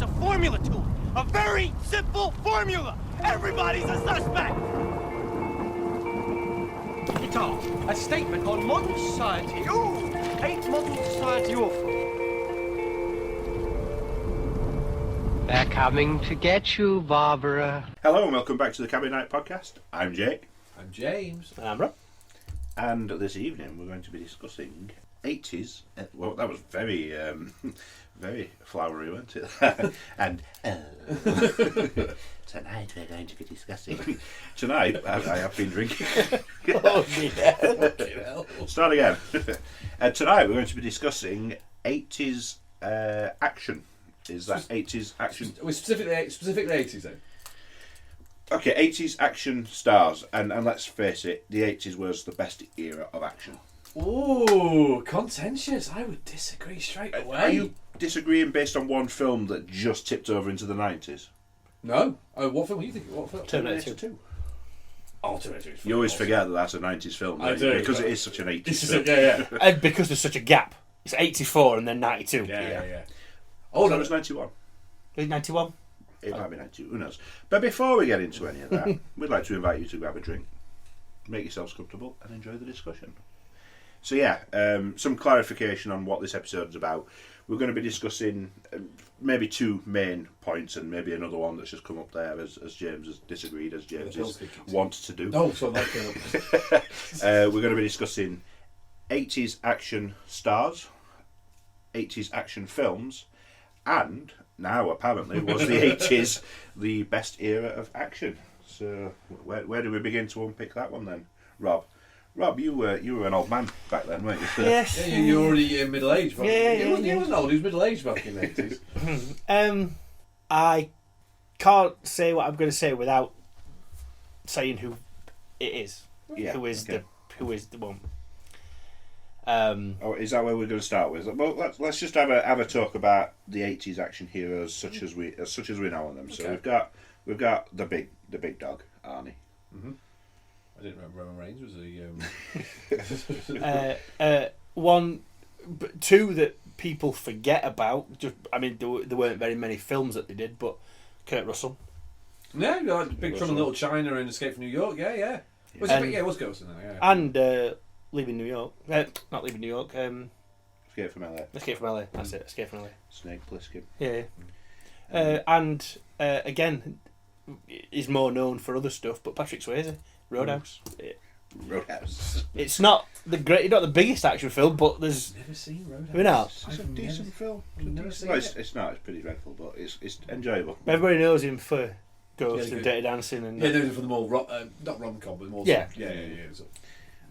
there's a formula to it. A very simple formula. Everybody's a suspect. It's a statement on modern society. Ooh, ain't modern society awful? They're coming to get you, Barbara. Hello and welcome back to the Cabin Night Podcast. I'm Jake. I'm James. And I'm Rob. And this evening we're going to be discussing 80s. Well, that was very, very flowery, wasn't it? And tonight we're going to be discussing. Tonight I have been drinking. Oh, yeah. Start again. Tonight we're going to be discussing 80s action. Is that 80s action? We're specifically 80s then. Okay, 80s action stars, and let's face it, the 80s was the best era of action. Ooh, contentious. I would disagree straight away. Are you disagreeing based on one film that just tipped over into the 90s? No. Oh, what film are you thinking? What film? Terminator 2. Oh, Terminator 2. You always forget that that's a 90s film. I do. Because it is such an 80s This is film. yeah. And because there's such a gap. It's 84 and then 92. Yeah. Oh, that was 91. Is it 91? It might be 92, who knows. But before we get into any of that, we'd like to invite you to grab a drink, make yourselves comfortable, and enjoy the discussion. So yeah, some clarification on what this episode's about. We're going to be discussing maybe two main points and maybe another one that's just come up there as James has disagreed, as James wants to do. Oh, so that's We're going to be discussing 80s action stars, 80s action films, and now apparently was the 80s the best era of action. So where do we begin to unpick that one then, Rob? Rob, you were an old man back then, weren't you? Yes. Yeah, you're already middle aged. Yeah. He wasn't old. He was middle aged back in the 80s. I can't say what I'm going to say without saying who it is. Yeah, Who is okay. the one? Oh, is that where we're going to start with? Well, let's just have a talk about the 80s action heroes such as we know them. So Okay. we've got the big dog, Arnie. Mm-hmm. I didn't remember Roman Reigns was Two that people forget about. There weren't very many films that they did, but Kurt Russell. Yeah, like Big Trouble in Little China and Escape from New York. Yeah. It was Ghost in there. Yeah. And Leaving New York. Not Leaving New York. Escape from LA. Escape from LA. That's it. Escape from LA. Snake Plissken. Yeah. And again, he's more known for other stuff. But Patrick Swayze, Roadhouse. Roadhouse. It's not the not the biggest action film, but there's. Never seen Roadhouse. Have we not? It's a decent film. never seen It's not. It's pretty dreadful, but it's enjoyable. Everybody knows him for Ghost Yeah, and good. Dirty Dancing and. Yeah, those are for the more not rom-com, but more. Yeah. Yeah. So.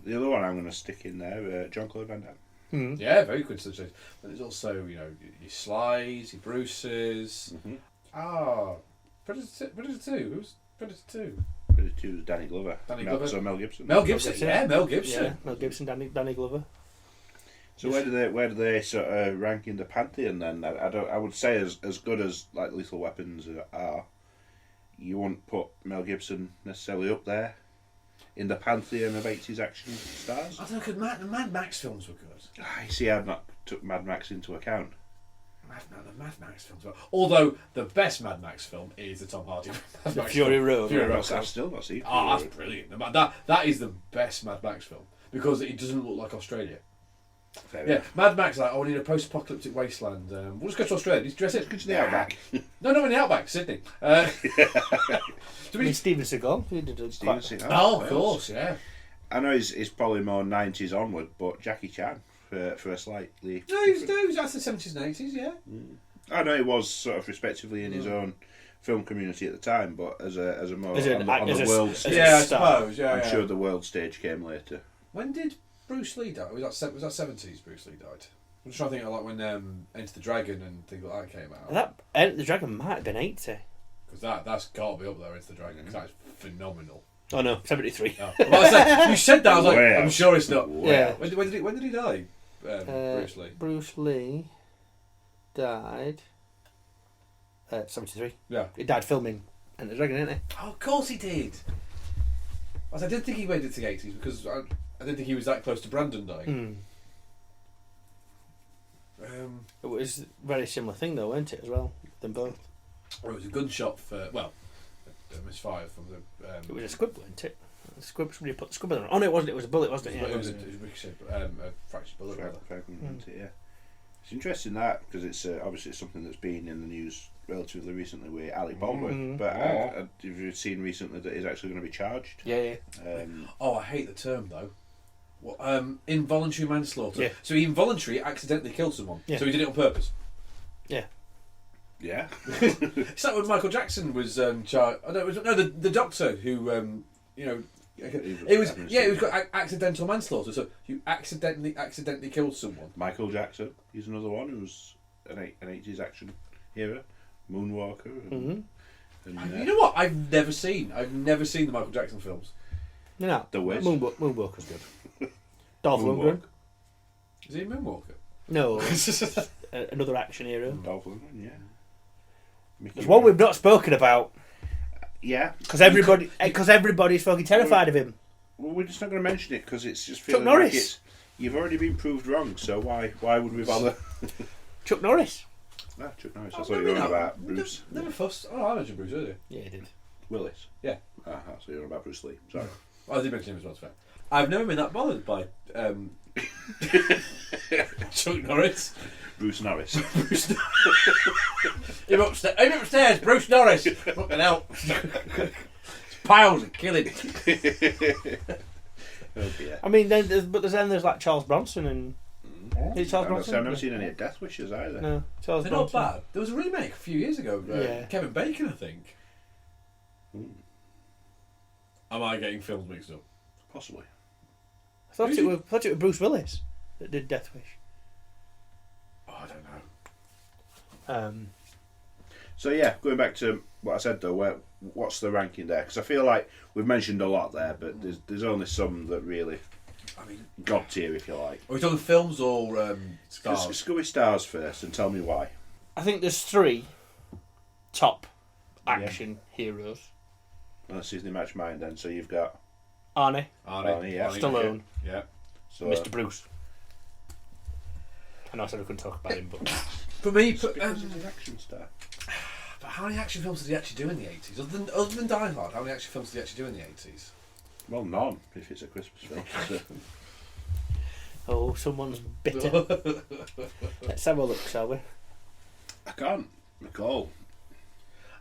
The other one I'm going to stick in there, Jean-Claude Van Damme. Mm. Yeah, very coincidental. But there's also, your Slides, your Bruces. Mm-hmm. Predator 2. Who's Predator 2? Predator 2 is Danny Glover. Glover. So Mel Gibson. Mel Gibson. Gibson. Yeah, Mel Gibson. Yeah, Mel Gibson, Danny Glover. So where do they sort of rank in the pantheon then? I would say as good as like Lethal Weapons are, you wouldn't put Mel Gibson necessarily up there in the pantheon of 80s action stars. I don't know, because Mad Max films were good. I see. I've not took Mad Max into account. The Mad Max films were. Although the best Mad Max film is the Tom Hardy Mad Max Fury film. Road. Fury I've Road. still not seen. Oh, that's brilliant. That is the best Mad Max film because it doesn't look like Australia. Fair Yeah, enough. Mad Max, like, we need a post-apocalyptic wasteland. We'll just go to Australia. Just dress it. Go to the outback. No, not in the outback, Sydney. Steven Seagal. He did a Steven quite- Seagal. Oh, of course, yeah. I know he's probably more 90s onward, but Jackie Chan for a slightly. No, he was that's the 70s and 80s, yeah. I know he was sort of respectively in his own film community at the time, but as a more As an on act- the as a- world as a stage. Yeah, I star. suppose, yeah. I'm sure the world stage came later. When did Bruce Lee die? Was that 70s Bruce Lee died? I'm just trying to think of like when Enter the Dragon and things like that came out. That Enter the Dragon might have been 80. Because that's got to be up there, Enter the Dragon, because that's phenomenal. Oh no, 73. Oh. Well, I said, you said that, I was like, Wow. I'm sure it's not. Yeah. When did he die? Bruce Lee. Bruce Lee died 73. Yeah. He died filming Enter the Dragon, didn't he? Oh, of course he did. I didn't think he went into the 80s because I didn't think he was that close to Brandon dying. It was a very similar thing though, wasn't it, as well? them both. Well, it was a gunshot for a misfire from the. It was a squib, wasn't it? Somebody put the squib on. Oh no, it wasn't. It was a bullet, wasn't it? Yeah, It was a ricochet, a fractured bullet. rather. Yeah. It's interesting that because it's obviously it's something that's been in the news relatively recently with Alec Baldwin. But have you seen recently that he's actually going to be charged? Yeah. I hate the term though. Involuntary manslaughter. Yeah. So he involuntarily accidentally killed someone. Yeah. So he did it on purpose. Yeah. It's like when Michael Jackson was charged. The doctor who it was got accidental manslaughter. So you accidentally killed someone. Michael Jackson, he's another one who's an 80s action hero, moonwalker. And, You know what? I've never seen the Michael Jackson films. No. The Wiz. Moonwalker's good. Dolph Lundgren. Is he a moonwalker? No. Another action hero. Dolph Lundgren, yeah. There's one we've not spoken about. Yeah. Because everybody's fucking terrified of him. Well, we're just not going to mention it because it's just Chuck feeling Norris. like you've already been proved wrong, so why would we bother? Chuck Norris. Chuck Norris. I thought you were on about Bruce. Never fussed. Oh, I mentioned Bruce earlier. Yeah, he did. Willis. Yeah. So you're on about Bruce Lee. Sorry. I did mention him as well, to be fair. I've never been that bothered by Chuck Norris. Bruce Norris. Him upstairs, Bruce Norris. Fucking hell. Piles of killing. Oh dear. I mean, there's like Charles Bronson and. Is it Charles Bronson? I've never seen any Death Wishes either. No, Charles They're Bronson. not bad. There was a remake a few years ago. Yeah. Kevin Bacon, I think. Am I getting films mixed up? Possibly. I thought it was Bruce Willis that did Death Wish. Oh, I don't know. So yeah, going back to what I said though, what's the ranking there? Because I feel like we've mentioned a lot there, but there's only some that really, god tier if you like. Are we talking films or stars? Let's go with stars first and tell me why. I think there's 3 top action heroes. Let's see if they match mine then. So you've got Arnie, yeah. Stallone, Yeah. So, Mr. Bruce. I know I said I couldn't talk about him, but For me, because he's an action star. but how many action films did he actually do in the 80s? Other than Die Hard, how many action films did he actually do in the 80s? Well, none if it's a Christmas film. So. oh, someone's bitter. Let's have a look, shall we? I can't recall.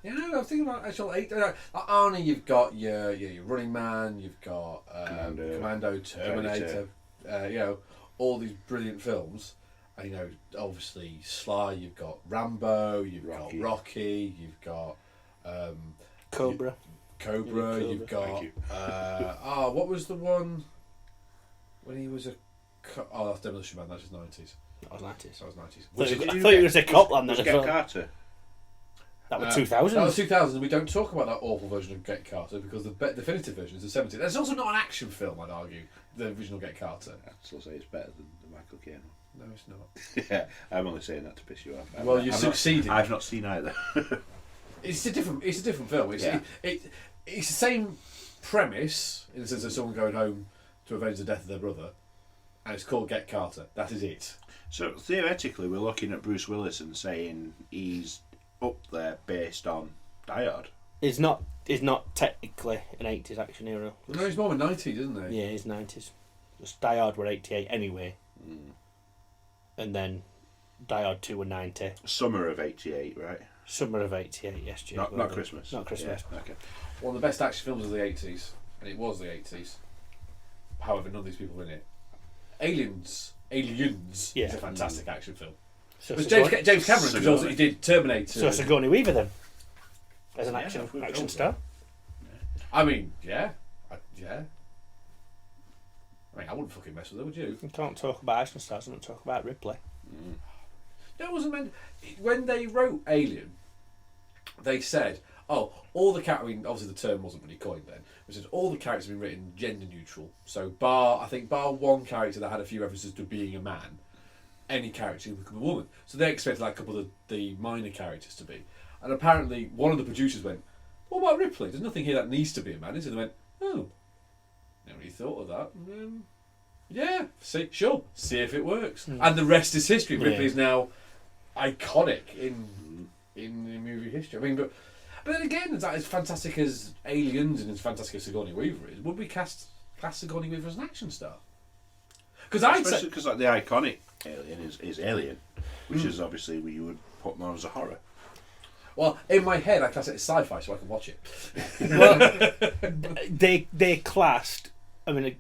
Yeah, I was thinking about actual 8. Arnie, you've got your Running Man, you've got Commando, Terminator, all these brilliant films. And, obviously Sly, you've got Rambo, you've got Rocky, you've got Cobra. You've got what was the one when he was that's Demolition Man, that's his 90s. That was 90s. That was 90s. I thought you were going to say Copland then as Get well. Carter. That was 2000. That was 2000. We don't talk about that awful version of Get Carter because the definitive version is the 70s. That's also not an action film, I'd argue. The original Get Carter. I'd still say it's better than the Michael Caine one. No, it's not. Yeah, I'm only saying that to piss you off. Well, you succeeded. I've not seen either. It's a different film. It's the same premise in the sense of someone going home to avenge the death of their brother, and it's called Get Carter. That is it. So theoretically, we're looking at Bruce Willis and saying he's up there based on Die Hard. He's not technically an 80s action hero. No, he's more of a 90s, isn't he? Yeah, he's 90s. Just Die Hard were 88 anyway. And then Die Hard 2 were 90. Summer of '88, right? Summer of 88, yes, Jim. Not Christmas. Not Christmas. Yeah, okay. One of the best action films of the 80s, and it was the 80s. However, none of these people were in it. Aliens Yeah. is a fantastic action film. So It was James Cameron, because also he did Terminator. So Sigourney Weaver then, as an Yeah, action star. I mean, yeah. I mean, I wouldn't fucking mess with her, would you? You can't talk about action stars and not talk about Ripley. No, it wasn't meant. When they wrote Alien, they said, all the characters. I mean, obviously the term wasn't really coined then. It said all the characters have been written gender neutral. So bar one character that had a few references to being a man, any character can become a woman. So they expected like a couple of the minor characters to be. And apparently one of the producers went, "What about Ripley? There's nothing here that needs to be a man." And they went, "Oh, never really thought of that." Yeah, see if it works. And the rest is history. Ripley is now iconic in in movie history. I mean, but then again, as fantastic as Aliens and as fantastic as Sigourney Weaver is, would we class Sigourney Weaver as an action star? Because I'd say Especially because like the iconic Alien is Alien, which is obviously where you would put more as a horror. well, in my head, I class it as sci-fi, so I can watch it. Well, they classed, I mean,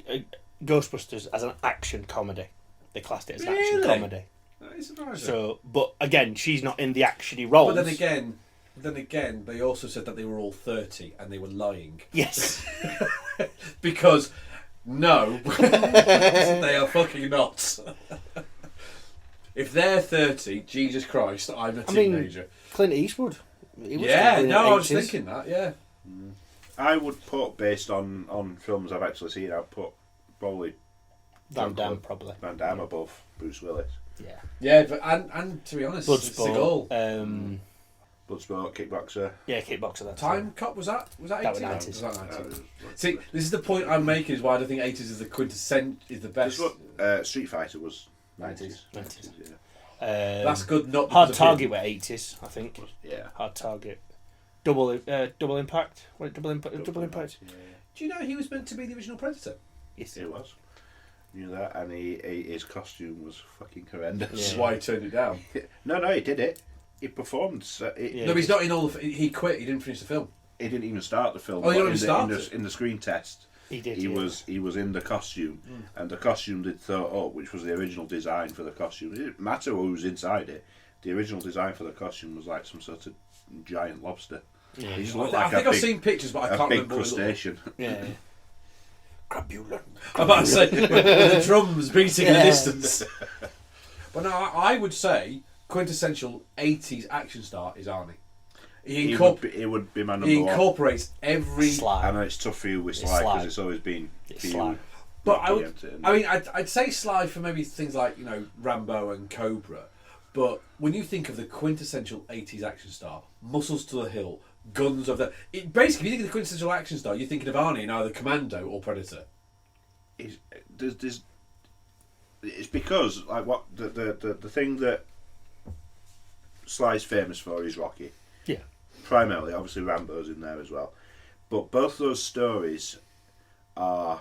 Ghostbusters as an action comedy. They classed it as an action Really? comedy. That is surprising. So, but again, she's not in the actiony roles. But then again, they also said that they were all 30 and they were lying. Yes. Because, no, they are fucking not. If they're 30, Jesus Christ, I'm a teenager. Clint Eastwood. He was Yeah, in the no, I was 80s. thinking that, yeah. I would put, based on films I've actually seen, I'd put probably Van Damme, probably. Van Damme above Bruce Willis. Yeah. Yeah, but and to be honest, Bloodsport. Seagal. Bloodsport, Kickboxer. Yeah, Kickboxer. That's Time Cop, was that 80s? That was 90s. Was that 90s? See, this is the point I'm making, is why I don't think 80s is the quintessential, is the best. Street Fighter was 90s. 90s. Yeah. That's good, not Hard because of Target him. were 80s, I think. Yeah. Hard Target. Double Impact. What, Double Impact? Yeah. Do you know he was meant to be the original Predator? Yes. It was. Knew that, and his costume was fucking horrendous. That's why he turned it down. No, he did it. He performed. Yeah. No, but he's not in all the. He quit. He didn't finish the film. He didn't even start the film. Oh, he but didn't even start it? in the screen test. He did. He yeah. was in the costume, and the costume they'd thought up, which was the original design for the costume. It didn't matter who was inside it. The original design for the costume was like some sort of giant lobster. Yeah. He just I looked think like I've a seen pictures, but I can't big remember. What it looked like. crustacean. Yeah. Crapula. I'm about to say with the drums beating in the Yeah. distance. But no, I would say quintessential 80s action star is Arnie. It would be my number He one. incorporates every. I Sly. know it's tough for you with It's Sly Sly. because it's always been It's for you. Sly. But I Rocky would. and- I mean, I'd say Sly for maybe things like Rambo and Cobra. But when you think of the quintessential 80s action star, muscles to the hill, guns of the. Basically, if you think of the quintessential action star, you're thinking of Arnie in either Commando or Predator. It's because like what the thing that Sly's famous for is Rocky. Yeah. Primarily, obviously Rambo's in there as well, but both those stories are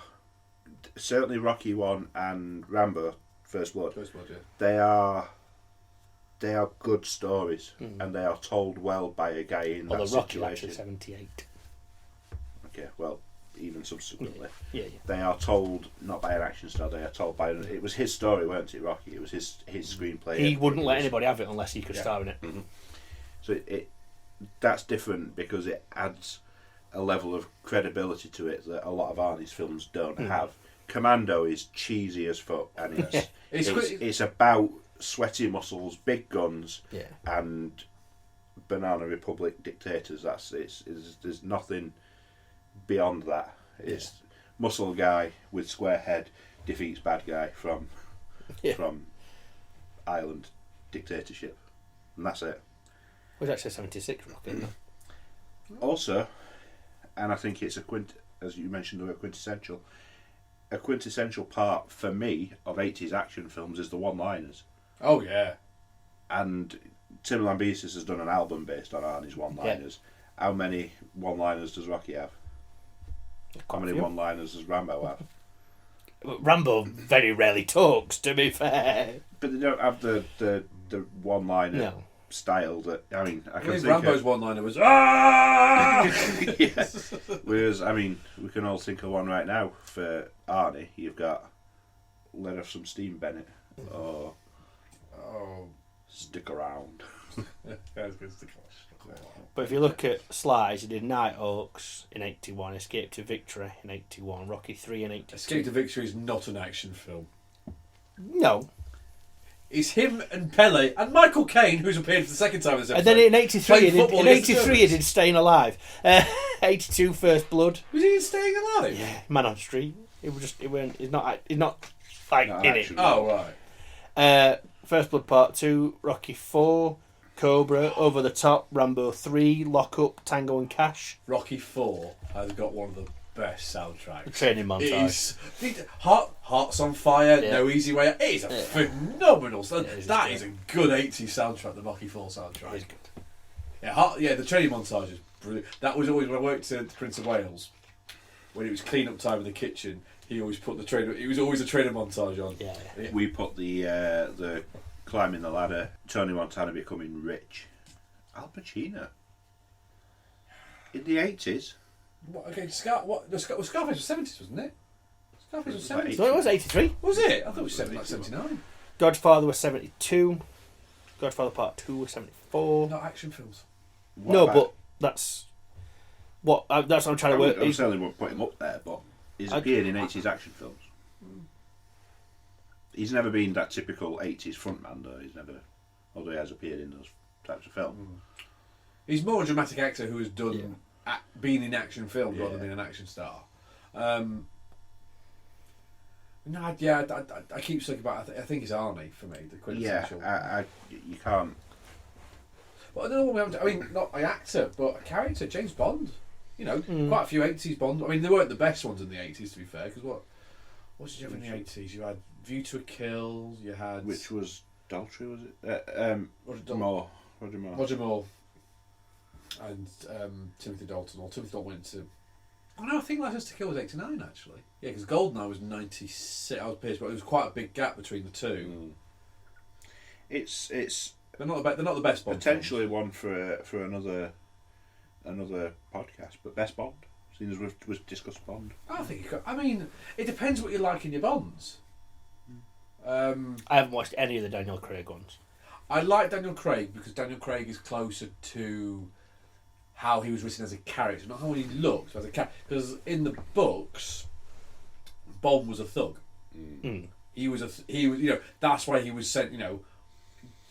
certainly Rocky 1 and Rambo First Blood. First Blood, yeah. They are good stories, and they are told well by a guy in Although that Rocky situation. actually 78. Okay, well, even subsequently. Yeah. They are told not by an action star. They are told by. It was his story, weren't it, Rocky? It was his screenplay. He wouldn't let It was- anybody have it unless he could Yeah. star in it. So that's different because it adds a level of credibility to it that a lot of Arnie's films don't have. Commando is cheesy as fuck, and it's about sweaty muscles, big guns, Yeah. and Banana Republic dictators. There's nothing beyond that. It's muscle guy with square head defeats bad guy from island dictatorship, and that's it. It was actually 76 Rocky, isn't it? Also, and I think it's as you mentioned, the word quintessential. A quintessential part for me of 80s action films is the one-liners, Oh yeah. and Tim Lambesis has done an album based on Arnie's one-liners. How many one-liners does Rocky have? How many one-liners does Rambo have? Rambo very rarely talks, to be fair. But they don't have the one-liner No. style that I mean. I can think Rambo's of, one-liner was ah. yeah. Whereas I mean, we can all think of one right now for Arnie. You've got "Let Off Some Steam, Bennett," or Oh. "Stick Around." But if you look at Slides, he did Nighthawks in 81, Escape to Victory in 81, Rocky 3 in 82. Escape to Victory is not an action film. No. It's him and Pele and Michael Caine, who's appeared for the second time in this And episode. then in 83, Playing he did, football in against the 83 he Germans. did Staying Alive. 82, First Blood. Was he in Staying Alive? Yeah. Man on Street. He's not like in action. it. Oh, right. First Blood Part 2, Rocky 4, Cobra, Over the Top, Rambo 3, Lock Up, Tango and Cash. Rocky 4 has got one of the best soundtracks. Training montage. It is Hearts on Fire, Yeah. No Easy Way Out. It is a phenomenal. Yeah, it is That good. is a good 80s soundtrack, the Rocky 4 soundtrack. It's good. Yeah, the training montage is brilliant. That was always when I worked at Prince of Wales. When it was clean up time in the kitchen, he always put the trainer. It was always a training montage on. Yeah. We put the climbing the ladder, Tony Montana becoming rich. Al Pacino. In the 80s. What, okay, Scarface was 70s, wasn't it? Scarface was 70s. So it was 83. Was it? I thought it was 79. Godfather was 72. Godfather Part 2 was 74. Not action films. No, but that's what I'm trying to work. I certainly won't put him up there, but he's appeared in 80s action films. He's never been that typical 80s frontman, though. He's never, although he has appeared in those types of films. He's more a dramatic actor who has done been in action films rather than being an action star. I keep thinking about. I think it's Arnie for me, the quintessential. Yeah, you can't. Well, I don't know what we have to. I mean, not an actor, but a character. James Bond. You know, quite a few 80s Bond. I mean, they weren't the best ones in the 80s, to be fair. Because what did you have in the 80s? You had View to a Kill. You had Which was Daltrey, was it? Roger Moore. Roger Moore. And Timothy Dalton. Or Timothy Dalton went to. Oh no, I think License to Kill was 89 actually. Yeah, because Goldeneye was 96. I was pissed, but it was quite a big gap between the two. It's they're not the best Bond potentially films. one for another podcast. But best Bond, seeing as we've discussed Bond. I think. I mean, it depends what you like in your Bonds. I haven't watched any of the Daniel Craig ones. I like Daniel Craig because Daniel Craig is closer to how he was written as a character, not how he looked as a character. Because in the books, Bond was a thug. He was. You know, that's why he was sent. You know,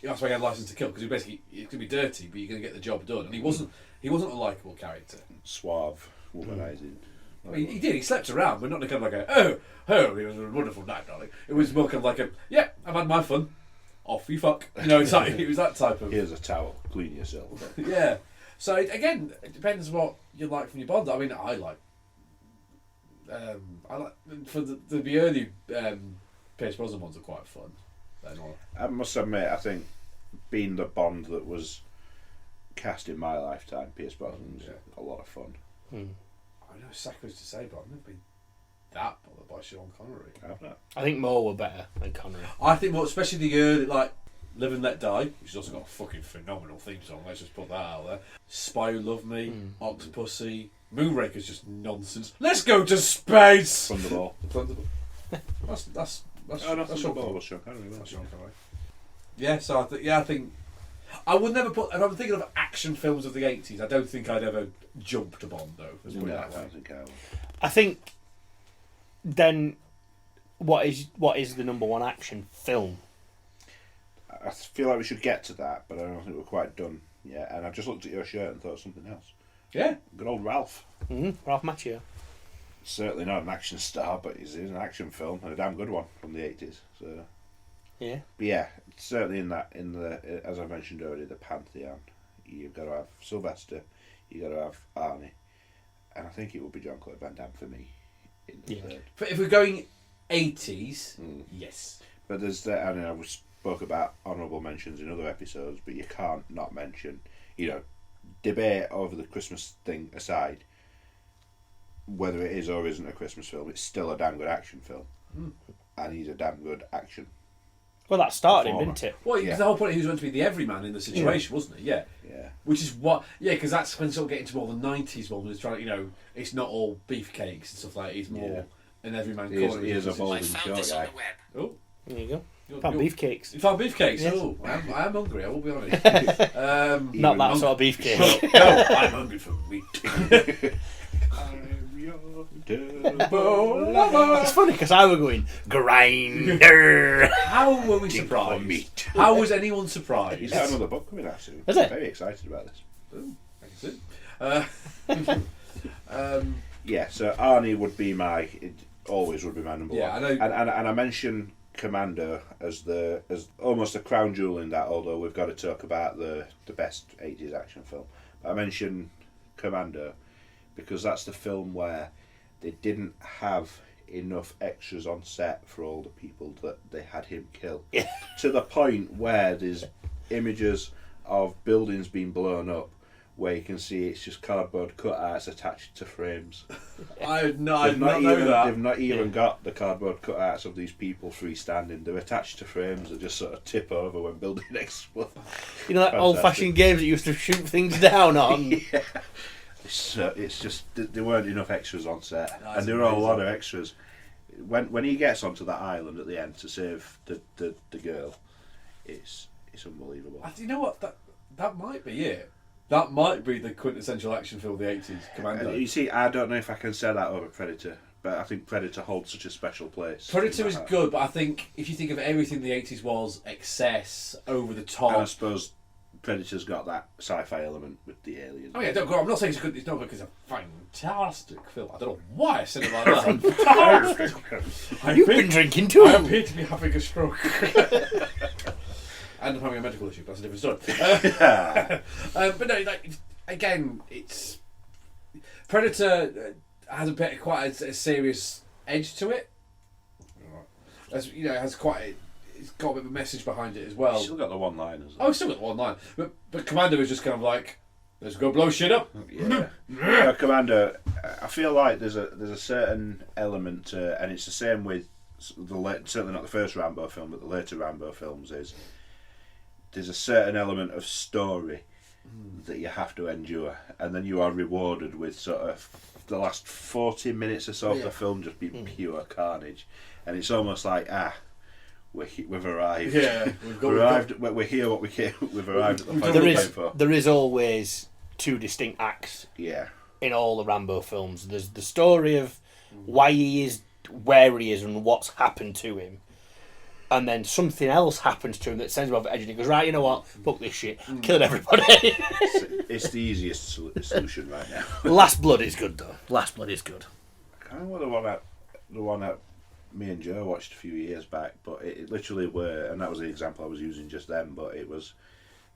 that's why he had License to Kill, because he basically it's gonna be dirty, but you're gonna get the job done. And he wasn't. He wasn't a likable character. Suave, womanizing. I mean, he did. He slept around, but not kind of like a oh, it was a wonderful night, darling. It was more kind of like a I've had my fun. Off you fuck. You know, it's like, it was that type of. Here's a towel. Clean yourself. Yeah. So again, it depends what you like from your Bond. I mean, I like for the early Pierce Brosnan ones are quite fun. I must admit, I think being the Bond that was cast in my lifetime, Pierce Brosnan's a lot of fun. I know it's sacrilegious to say, but I've never been that bothered by Sean Connery. I've not. I think more were better than Connery. I think especially the early, like Live and Let Die, which has also got a fucking phenomenal theme song. Let's just put that out there. Spy Who Loved Me, Octopussy, Moonraker's just nonsense. Let's go to space. Thunderball. That's Thunderball Sean Connery. was Sean Connery. That's Sean Connery. Yeah, so I think I would never put. If I'm thinking of action films of the 80s, I don't think I'd ever jump to Bond though. Let's put it that way. I think then what is the number one action film? I feel like we should get to that, but I don't think we're quite done yet. And I just looked at your shirt and thought of something else. Yeah. Good old Ralph. Ralph Macchio. Certainly not an action star, but he's in an action film, and a damn good one from the 80s. So. Yeah. But yeah, certainly in the as I mentioned already, the pantheon, you've got to have Sylvester, you've got to have Arnie, and I think it would be Jean-Claude Van Damme for me in the third. But if we're going 80s, yes. But there's I mean, I spoke about honourable mentions in other episodes, but you can't not mention, you know, debate over the Christmas thing aside, whether it is or isn't a Christmas film, it's still a damn good action film, and he's a damn good action. Well, that started him, didn't it? Well, the whole point, he was meant to be the everyman in the situation, wasn't he? Yeah. Yeah. Which is what, because that's when sort of getting to more the 90s one, was trying, you know, it's not all beefcakes and stuff like that, it's more an everyman corner. He is a bold and short guy. Oh. There you go. Found beefcakes. You found beefcakes? Yes. Oh, I am hungry, I will be honest. Not that sort of beefcake. No, I'm hungry for meat. It's funny because I were going grinder. How were we surprised? How was anyone surprised? He's got another book coming out soon. Is it? I'm very excited about this. Yeah, so Arnie would be always would be my number one. I know. And I mentioned Commando as almost a crown jewel in that, although we've got to talk about the best 80s action film. But I mentioned Commando because that's the film where they didn't have enough extras on set for all the people that they had him kill. Yeah. To the point where there's images of buildings being blown up where you can see it's just cardboard cutouts attached to frames. I did not They've not know even, that. they've not even got the cardboard cutouts of these people freestanding. They're attached to frames that just sort of tip over when building explodes. You know, that old-fashioned games that you used to shoot things down on. Yeah. It's just there weren't enough extras on set, That's and there were a lot amazing. of extras. When he gets onto that island at the end to save the girl, it's unbelievable. You know what? That might be it. That might be the quintessential action film of the 80s, Commando. You see, I don't know if I can say that over Predator, but I think Predator holds such a special place. Predator in is my heart. good, but I think if you think of everything the 80s was, excess, over the And I top. suppose Predator's got that sci-fi element with the aliens. Oh yeah, don't go. I'm not saying it's good. It's not good because it's a fantastic film. I don't know why I said it like that. You've been drinking too. I appear to be having a stroke. And I'm having a medical issue, but that's a different story. But no, like, again, it's Predator has quite a serious edge to it. As you know, it has it's got a bit of a message behind it as well. Still got the one-liners. Oh, it's still got one line, but Commando is just kind of like, let's go blow shit up. Yeah. Commando. I feel like there's a certain element, and it's the same with certainly not the first Rambo film, but the later Rambo films there's a certain element of story that you have to endure, and then you are rewarded with sort of the last 40 minutes or so of the film just being pure carnage, and it's almost like we've arrived. Yeah, We're here. What we came. We've arrived at the point we're going for. There is always two distinct acts Yeah. in all the Rambo films. There's the story of why he is where he is and what's happened to him. And then something else happens to him that sends him over the edge and he goes, right, you know what, fuck this shit, killing everybody. It's the easiest solution right now. Last Blood is good though. Last Blood is good. I can't remember the one that me and Joe watched a few years back, but it literally were, and that was the example I was using just then, but it was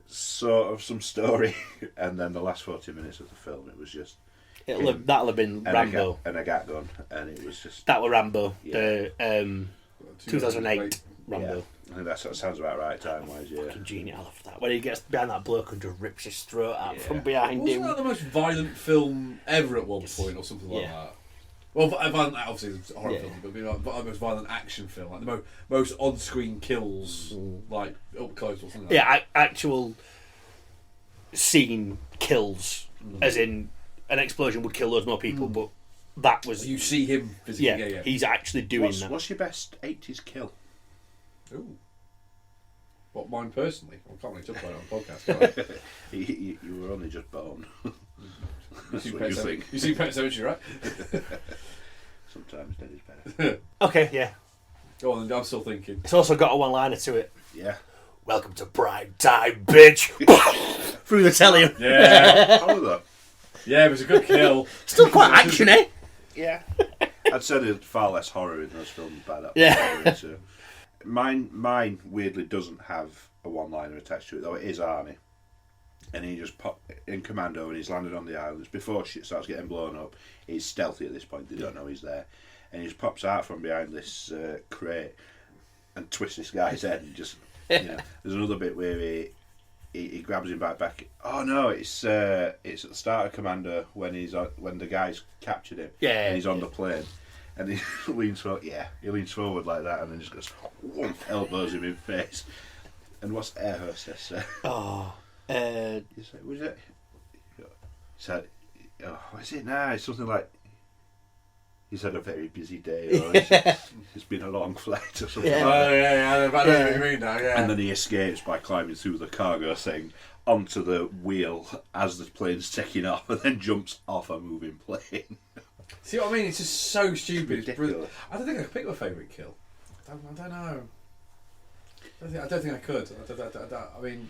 sort of some story, and then the last 40 minutes of the film, it was just... That'll have been Rambo. And a gat gun, and it was just... That were Rambo. Yeah. The 2008 Rambo. Yeah, I think that sounds about right time-wise, yeah. Fucking genius, I love that. When he gets behind that bloke and just rips his throat out Yeah. from behind Wasn't him. that the most violent film ever at one point, or something like Yeah. that? Well, violent, obviously it's a horror Yeah. film, but the most violent action film, like the most on-screen kills, like up close or something. Like Yeah, actual scene kills, as in an explosion would kill loads more people, but that was... that. You see him physically. Yeah. he's actually doing that. What's your best 80s kill? Ooh. What, mine personally? I can't really talk about it on podcast. Can I? You were only just born. That's You what you see think. You see Pet Cemetery, right? Sometimes dead is better. Okay, yeah. Go on, I'm still thinking. It's also got a one-liner to it. Yeah. Welcome to prime time, bitch! Through the telly. Yeah. Oh, though. Yeah, it was a good kill. Still quite action-y. Yeah. I'd say there's far less horror in those films by that Yeah. point. So. Mine weirdly doesn't have a one-liner attached to it, though it is Arnie. And he just popped in Commando and he's landed on the islands. Before shit starts getting blown up, he's stealthy at this point, they don't know he's there. And he just pops out from behind this crate and twists this guy's head and just, there's another bit where he grabs him back. Oh no, it's at the start of Commando when when the guy's captured him. Yeah, and he's on the plane. And he leans forward like that and then just goes, whoomp, elbows him in the face. And what's air hostess say? Oh, He said, was it? He said, oh, what is it now? It's something like, he's had a very busy day, or it's been a long flight, or something Yeah. like that. yeah. I know what you mean now, yeah. And then he escapes by climbing through the cargo thing onto the wheel as the plane's taking off, and then jumps off a moving plane. See what I mean? It's just so stupid. It's ridiculous. brilliant. I don't think I could pick my favourite kill. I don't know. I don't think I could. I mean...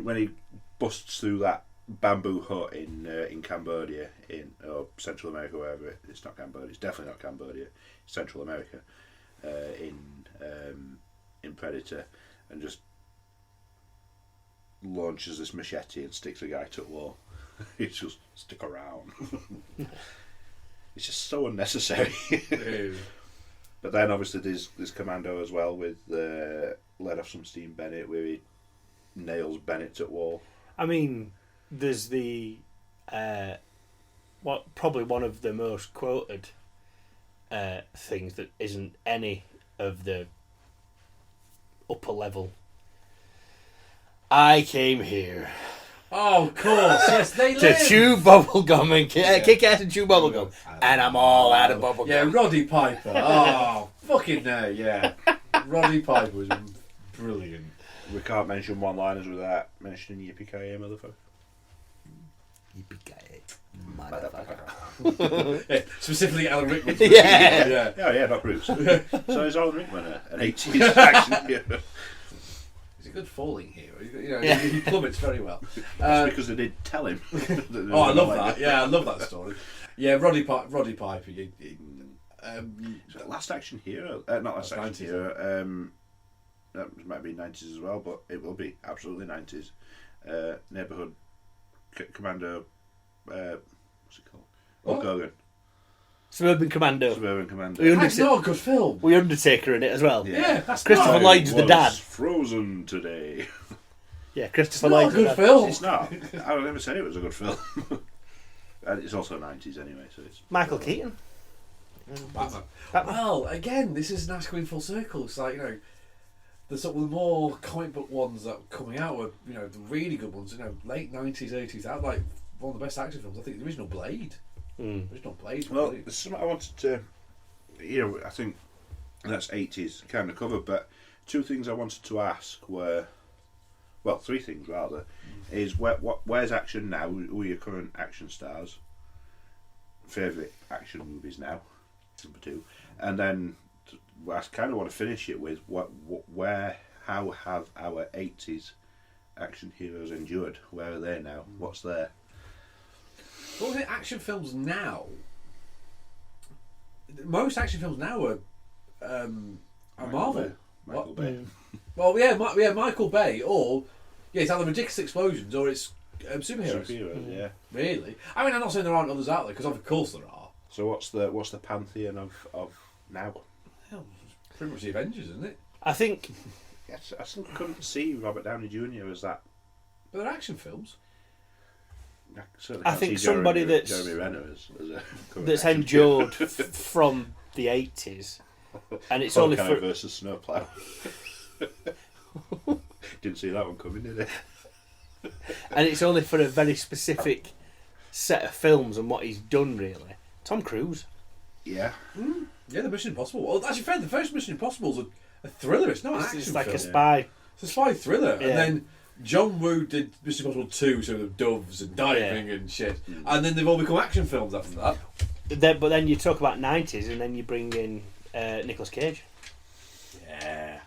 When he busts through that bamboo hut in Cambodia, or Central America, wherever it's not Cambodia, it's definitely not Cambodia, it's Central America, in Predator, and just launches this machete and sticks a guy to the wall. It's just stick around. It's just so unnecessary. But then obviously there's Commando as well with Let Off Some Steam Bennett, where he nails Bennett to the wall. I mean, there's the probably one of the most quoted things that isn't any of the upper level. I came here Oh, of course. Yes, they to live. chew bubblegum and kick ass and chew bubblegum, and I'm all out of bubblegum. Yeah, Roddy Piper. Oh, fucking no, yeah. Roddy Piper was brilliant. We can't mention one-liners without mentioning Yippee-ki-yay, motherfucker. Yippee-ki-yay, motherfucker. Yeah, specifically Alan Rickman. Yeah. Yeah. Oh yeah, not Bruce. So is Alan Rickman an 80s action hero? He's a good falling hero. Yeah. He plummets very well. It's because they did tell him. Oh, I love that. Yeah, I love that story. Yeah, Roddy Piper. So Last Action Hero, not Last Action 90s. Hero. That might be 90s as well, but it will be absolutely 90s. Neighborhood Commando. What's it called? Hulk Hogan. Suburban Commando. Suburban Commando. That's not a good film. We Undertaker in it as well. Yeah, that's Christopher not. Lloyd's the was dad. Frozen today. Yeah, Christopher Not a Lloyd's the good dad. film. It's not. I would never say it was a good film. And it's also 90s anyway, so it's Michael Keaton. Batman. Batman. Well, again, this is nice going full circle. It's like, the sort of more comic book ones that were coming out were, the really good ones, late 90s, 80s, that like one of the best action films. I think the original Blade. Original Blade. well. Brilliant. There's something I wanted to. I think that's 80s kind of covered, but two things I wanted to ask were, well, three things rather, is where's action now? Who are your current action stars? Favourite action movies now? Number two, and then I kind of want to finish it with how have our 80s action heroes endured? Where are they now? What's there? What was it? Action films now. Most action films now are Marvel. Michael Bay. Well, yeah, Michael Bay, or it's either ridiculous explosions or it's superheroes. Superheroes, yeah. Really? I mean, I'm not saying there aren't others out there, because of course there are. So what's the pantheon of now? Hell, it's pretty much the Avengers, isn't it? I think Yes, I still couldn't see Robert Downey Jr. as that. But they're action films. Certainly I can't think see somebody Jeremy Renner as a current that's action endured hero. from the 80s, and it's Hawkeye only for versus Snowplow. Didn't see that one coming, did it? and it's only for a very specific set of films and what he's done. Really, Tom Cruise. Yeah. Yeah, the Mission Impossible. Well, actually, fair, the first Mission Impossible is a thriller. It's not an action It's like film. a spy. It's a spy thriller. Yeah. And then John Woo did Mission Impossible 2, so the doves and diving and shit. And then they've all become action films after that. But then you talk about 90s, and then you bring in Nicolas Cage. Yeah.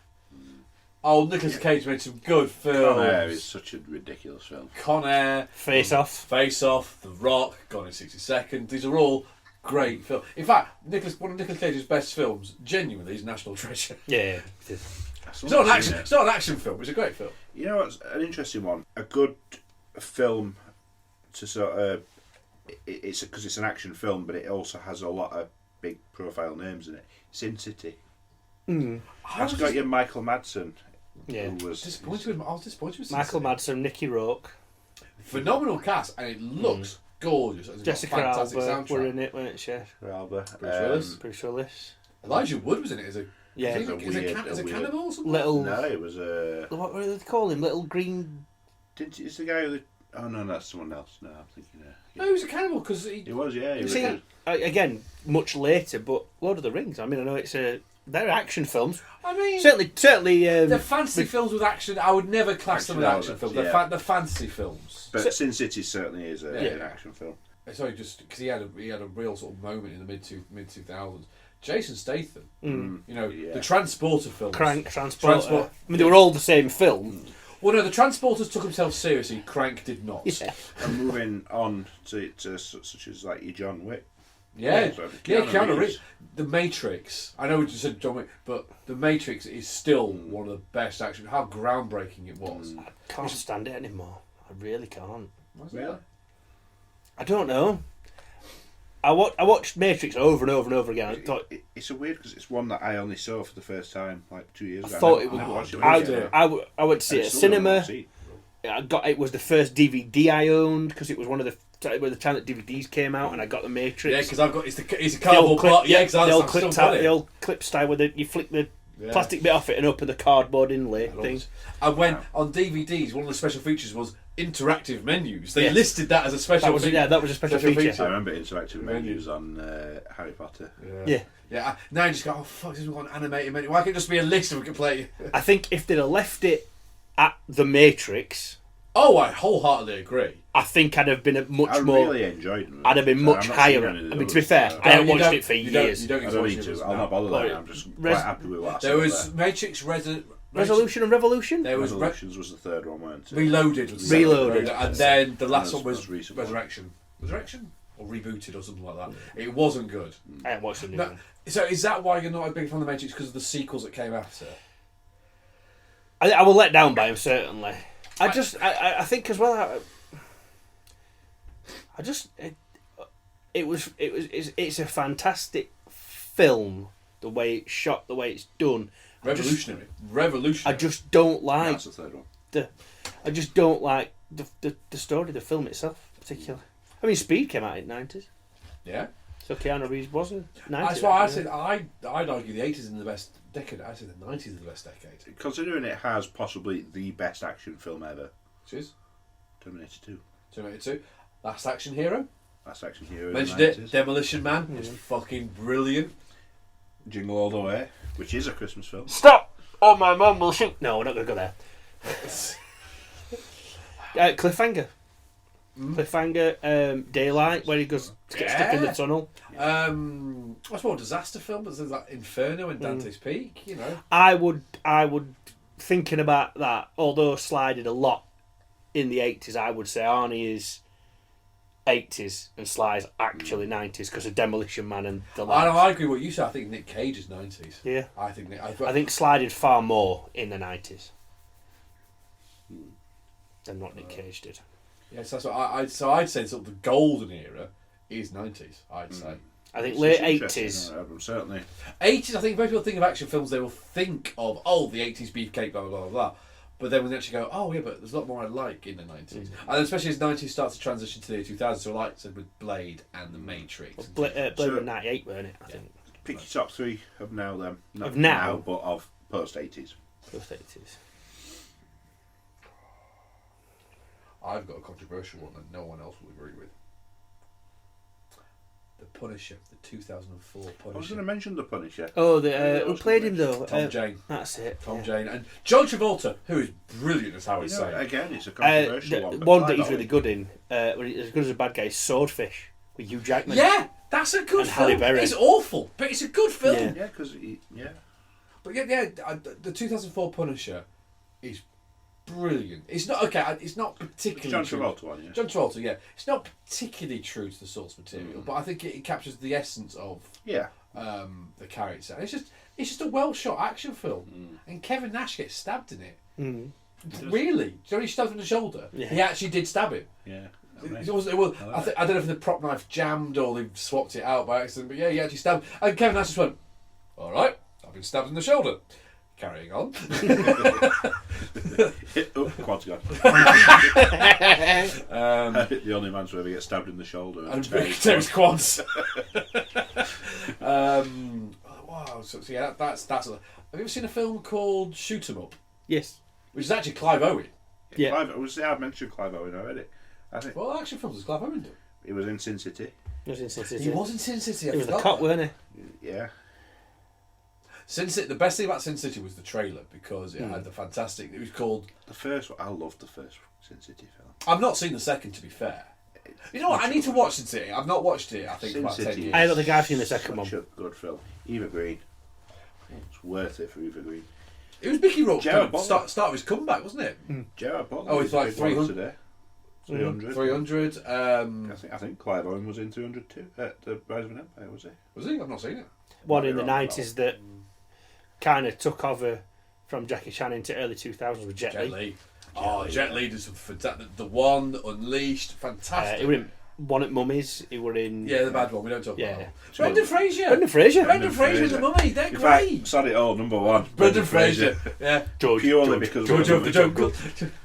Oh, Nicolas Cage made some good films. Con Air is such a ridiculous film. Con Air, Face Off. Face Off, The Rock, Gone in 60 Seconds. These are all great films. In fact, one of Nicolas Cage's best films, genuinely, is National Treasure. Yeah, it is. It's not an action. It's not an action film. It's a great film. You know what's an interesting one? A good film to sort of it's because it's an action film, but it also has a lot of big profile names in it. Sin City. That's got your Michael Madsen. Yeah. Who was Disappointed with, I was disappointed with Michael Sin City. Madsen, Nicky Rourke, Phenomenal cast, and it looks gorgeous. And it's got Jessica a fantastic Alba soundtrack. were in it, weren't she? Alba. Bruce Willis. Bruce Willis. Elijah Wood was in it as a Yeah. is a cannibal or something? Little. No, it was What do they call him? Little green. It's the guy who. Oh no, that's someone else. No, I'm thinking. No, he was a cannibal because he. It was, yeah. He was. See, again, much later, but Lord of the Rings. I mean, I know they're action films. I mean, Certainly. they're fantasy films with action. I would never class them as Action action films. elements, They're fantasy films. But Sin City certainly is an action film. Sorry, just because he had a real sort of moment in the mid 2000s. Jason Statham, the Transporter films. Crank, Transporter. I mean, they were all the same film. Well, no, the Transporters took themselves seriously. Crank did not. Yeah. And moving on to such as like your John Wick. Yeah, Keanu Keanu Reeves. Reeves. The Matrix. I know we just said John Wick, but The Matrix is still one of the best action. How groundbreaking it was. I can't stand it anymore. I really can't. What's Really? that? I don't know. I watched Matrix over and over and over again. I thought It's a weird because it's one that I only saw for the first time like 2 years ago. thought I it never was. watched it when it came out. I went to see it at I still don't cinema. want to see it. It was the first DVD I owned because it was one of the by the time that DVDs came out and I got the Matrix. Yeah, because I've got it's a the cardboard old plot. Yeah, because the old I've clip still got the it. old clip style where you flick the plastic bit off it and open the cardboard inlay thing. And when on DVDs, one of the special features was interactive menus. They Yes. listed that as a special. That was a special feature. I remember interactive menus on Harry Potter. Yeah. Yeah. Now you just go, oh fuck, this is an animated menu. Why can't it just be a list and we can play? I think if they'd have left it at the Matrix, Oh, I wholeheartedly agree. I think I'd have been a much I more. really enjoyed them. I'd have been much higher. I mean, to be fair, I haven't watched it for years. You don't I get to don't watch need it. to. I'll not bother that. I'm just quite happy with what I saw There was there. Matrix Resolution and Revolution. There was Resolutions was the third one, weren't it? Reloaded. Was the Reloaded. second, and then the last one Most was recent one. Resurrection or Rebooted or something like that. It wasn't good. I haven't watched the new No, one. so is that why you're not a big fan of the Matrix because of the sequels that came after? I was let down by him certainly. I think as well. It's a fantastic film. The way it's shot, the way it's done. Revolutionary. I just don't like That's the third one. I just don't like the story, the film itself, particularly. I mean, Speed came out in the 90s, Yeah. so Keanu Reeves wasn't. That's why I said I'd argue the 80s is the best decade. I said the 90s is the best decade. Considering it has possibly the best action film ever, Which is Terminator 2. Terminator 2. Last Action Hero. Last action hero in Mentioned the it. 90s. Demolition Man. It's fucking brilliant. Jingle All the Way, which is a Christmas film. Stop! Oh, my mum will shoot. No, we're not going to go there. Cliffhanger. Cliffhanger. Daylight, where he goes to get stuck in the tunnel. What's more disaster film? There's like Inferno and Dante's Peak. You know. I would thinking about that. Although Sly did a lot in the 80s, I would say Arnie is 80s and Sly's actually 90s because of Demolition Man and the like. I agree with what you said. I think Nick Cage is 90s. Yeah. I think I think Sly did far more in the 90s than what Nick Cage did. Yes, that's what I'd say. Sort of the golden era is 90s. I'd say. I think It's late interesting, 80s. certainly. 80s. I think most people think of action films. They will think of the 80s beefcake, blah blah blah blah. But then when they actually go, oh yeah, but there's a lot more I like in the 90s, and then especially as 90s starts to transition to the 2000s. So like I said with Blade and the Matrix. Blade So- was 98, weren't it? I think. Pick your top three of now then. Not Of now? but of post 80s. Post 80s. I've got a controversial one that no one else will agree with. The Punisher, the 2004 Punisher. I was going to mention The Punisher. Oh, I who was played gonna him though? Tom Jane. That's it. Tom Jane and John Travolta, who is brilliant as how You it's know, saying. again, it's a controversial one. but One I that he's like really it. good in, when he's as good as a bad guy, is Swordfish with Hugh Jackman. Yeah, that's a good And Halle film. Berry. It's awful, but it's a good film. Yeah. Yeah, because But the 2004 Punisher is brilliant. It's not okay. It's not particularly John true. Travolta one, yeah. John Travolta, yeah. It's not particularly true to the source material, but I think it captures the essence of Yeah. the character. It's just a well shot action film, and Kevin Nash gets stabbed in it. Really? Do you know when he stabbed him in the shoulder? Yeah. He actually did stab him. Yeah. It was, I don't know if the prop knife jammed or they swapped it out by accident, but yeah, he actually stabbed. And Kevin Nash just went, "All right, I've been stabbed in the shoulder." Carrying on. Quad's gone. The only man to ever get stabbed in the shoulder. And Terry's quads. Wow. So yeah, that's. Have you ever seen a film called Shoot 'Em Up, Yes. which is actually Clive Owen? Yeah. I've mentioned Clive Owen already. I think Well, action films is Clive Owen do. he was in Sin City. He was in Sin City. He was in Sin City. I He was the forgot cop, that. weren't he? Yeah. Sin City. The best thing about Sin City was the trailer because it had the fantastic. It was called. The first one, I loved the first Sin City film. I've not seen the second, to be fair. You know what? I need to watch Sin City. I've not watched it. I think Sin about 10 City. years. I don't think I've seen the second one. Such a good film. Eva Green. It's worth it for Eva Green. It was Mickey Rourke. Gerard Start of his comeback, wasn't it? Gerard Butler. Oh, it's like was in one 300. today. 300. 300. I think Clive Owen was in 300 too. The Rise of an Empire, was he? Was he? I've not seen it. One in the Might be wrong, 90s that kind of took over from Jackie Chan into early 2000s with Jet Li. Jet Li. Oh, Jet Li did some fantastic. The One, Unleashed, fantastic. He was in one at Mummies. He were in. Yeah, the bad one. We don't talk Yeah. about that. Brendan Fraser. Brendan Fraser. Brendan Fraser and the Mummy. They're In great. fact, sorry, number one. Brendan Fraser. Yeah. Purely because George of the Jungle.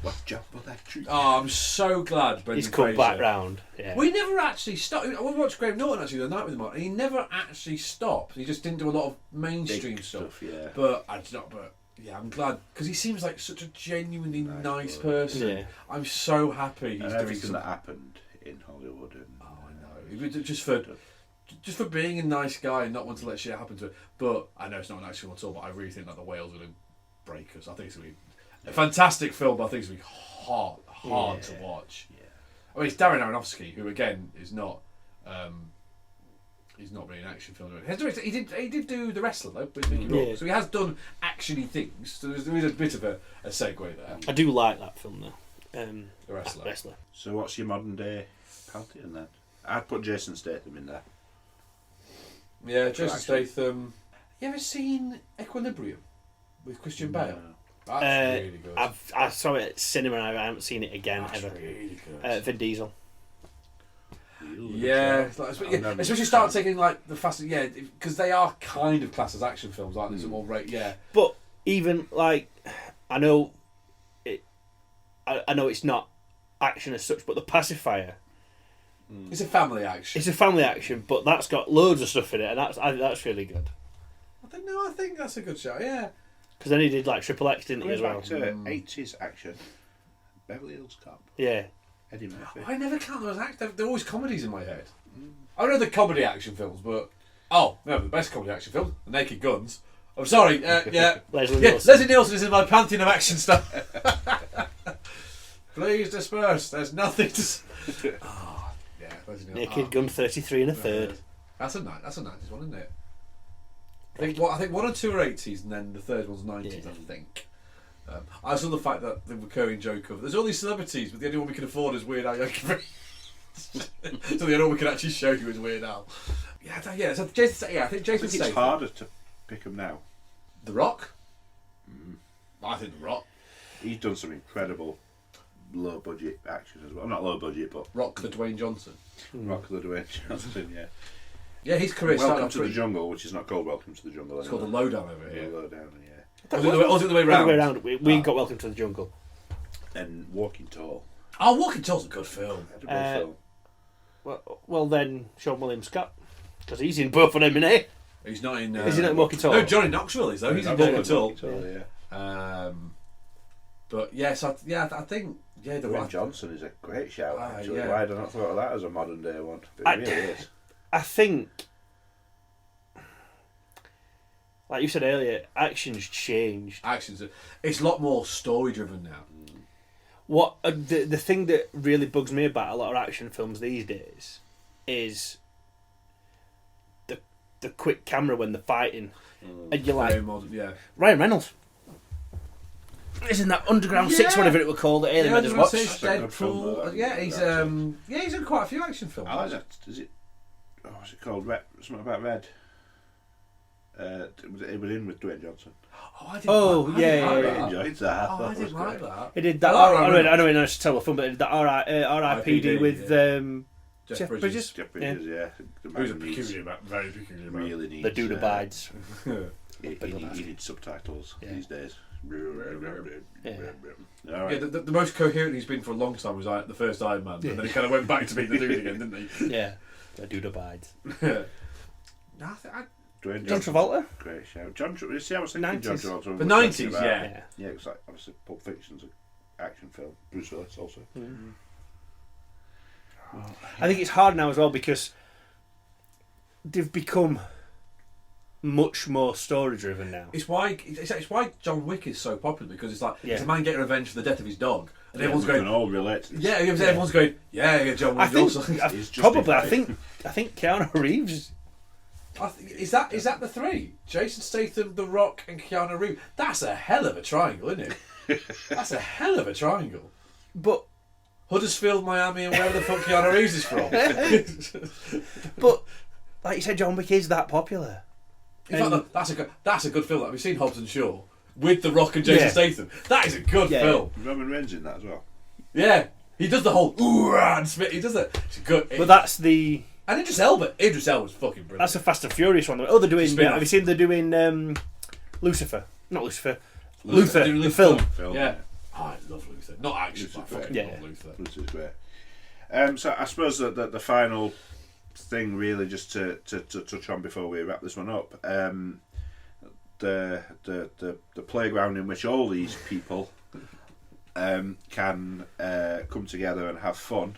What jumble that tree? Oh, I'm so glad Brendan He's come Fraser. back round. Yeah. We never actually stopped. I watched Graham Norton actually the other night with him on, and he never actually stopped. He just didn't do a lot of mainstream Big stuff. yeah. But yeah, I'm glad because he seems like such a genuinely nice person. Yeah. I'm so happy he's And doing everything something. that happened in Hollywood. And, Oh, I know. Just for being a nice guy and not want to let shit happen to it. But I know it's not an action film at all. But I really think that the whales are going to break us. I think it's going to be a fantastic film. But I think it's going to be hard to watch. Yeah. I mean, it's Darren Aronofsky, who again is not. He's not really an action film. He did do The Wrestler though with Mickey Rourke, so he has done actiony things. So there is a bit of a segue there. I do like that film though. The Wrestler. So what's your modern day pantheon then? I'd put Jason Statham in there. Yeah, Jason Action. Statham. You ever seen Equilibrium with Christian Bale? No. That's really good. I saw it at cinema and I haven't seen it again That's ever. really good. Vin Diesel. Yeah, especially start taking like the fast, because they are kind of classed as action films, aren't they? Some more yeah. But even like, I know it. I know it's not action as such, but The Pacifier. It's a family action. It's a family action, but that's got loads of stuff in it, and that's really good. I think that's a good show. Yeah. Because then he did like Triple X, didn't he, as Going well? back to 80s action. Beverly Hills Cop. Yeah. Eddie Murphy. I never count those actors. They're always comedies in my head. I know the comedy action films, but the best comedy action film, The Naked Guns. I'm sorry. Yeah. Leslie Nielsen. Leslie Nielsen is in my pantheon of action stuff. Please disperse. There's nothing to. Yeah, Leslie Nielsen. Naked Gun 33 and a third. That's a 90s one, isn't it? I think one or two are 80s, and then the third one's 90s. Yeah. I think. I saw the fact that the recurring joke of there's all these celebrities, but the only one we can afford is Weird Al Yankovic. So the only one we can actually show you is Weird Al. Yeah. So Jason, I think I Jason think it's Statham. harder to pick him now. The Rock. I think The Rock. He's done some incredible low budget action as well. Not low budget, but Rock the Dwayne Johnson. Rock the Dwayne Johnson. Yeah. Yeah, his career started Welcome off to the pretty. Jungle, which is not called Welcome to the Jungle. It's called The Lowdown over here. Low down, yeah. Or was it the way Other round? way around. We got Welcome to the Jungle. And Walking Tall. Oh, Walking Tall's a good film. Incredible film. Well then, Sean William Scott. Because he's in both of them, isn't he? He's not in. Is he not in Walking Tall? No, Johnny Knoxville is though. He's in Walking Tall. Yeah. But yes, I think the Dwayne Rock. Johnson is a great shout. Actually, yeah. why had I not thought of that as a modern day one? But it really is. I think, like you said earlier, action's changed. It's a lot more story driven now. What the thing that really bugs me about a lot of action films these days is the quick camera when they're fighting, and you're like, Very modern, yeah. Ryan Reynolds. Isn't that Underground 6, Yeah. whatever it was called, that Alien made us watch? That's a good film, Deadpool. though. Yeah, he's in quite a few action films. I like that. Is it? Oh, what's it called? Red. Something about Red. It was in with Dwayne Johnson. Oh, I didn't Oh, like, I yeah, didn't like yeah, I that. enjoyed that. Oh, I thought it was didn't like great. that. He did that. Oh, I right, know it's a terrible film, but he did that R.I.P.D. with Jeff Bridges. Jeff Bridges, yeah. The Who's a man needs- very peculiar man. really needs. The Dude Abides. He needs subtitles these days. Yeah. All right. Yeah, the most coherent he's been for a long time was the first Iron Man, and then he kind of went back to being the dude again, didn't he? Yeah, The Dude Abides. No, Dwayne John Johnson, Travolta? great shout. You see, I was thinking John 90s. Travolta. The we were talking 90s, about- yeah. Yeah, because obviously Pulp Fiction's an action film. Bruce Willis also. I think it's hard now as well because they've become much more story driven now. It's why John Wick is so popular, because it's like Yeah. it's a man getting revenge for the death of his dog, and everyone's we can going, all relate to this. yeah, everyone's going, yeah, John I Wick think also. He's probably. justified. I think Keanu Reeves. Is that the three? Jason Statham, The Rock, and Keanu Reeves. That's a hell of a triangle, isn't it? That's a hell of a triangle. But Huddersfield, Miami, and wherever the fuck Keanu Reeves is from. but like you said, John Wick is that popular. In fact, that's a good film. Have you seen Hobbs and Shaw with The Rock and Jason Yeah. Statham? That is a good Yeah. film. Roman Reigns in that as well. Yeah. He does the whole ooh and spit. He does it. It's good. But that's the And Idris Elba. Idris Elba's fucking brilliant. that's a Fast and Furious one. Oh, they're doing. Spin-off. Have you seen they're doing Lucifer? Not Lucifer. Luther. Luther, the film. Yeah. Oh, I love Luther. Not actually, but I Luther's fucking great. love Luther. Which is great. So I suppose that the final thing, really, just to touch on before we wrap this one up, the playground in which all these people can come together and have fun.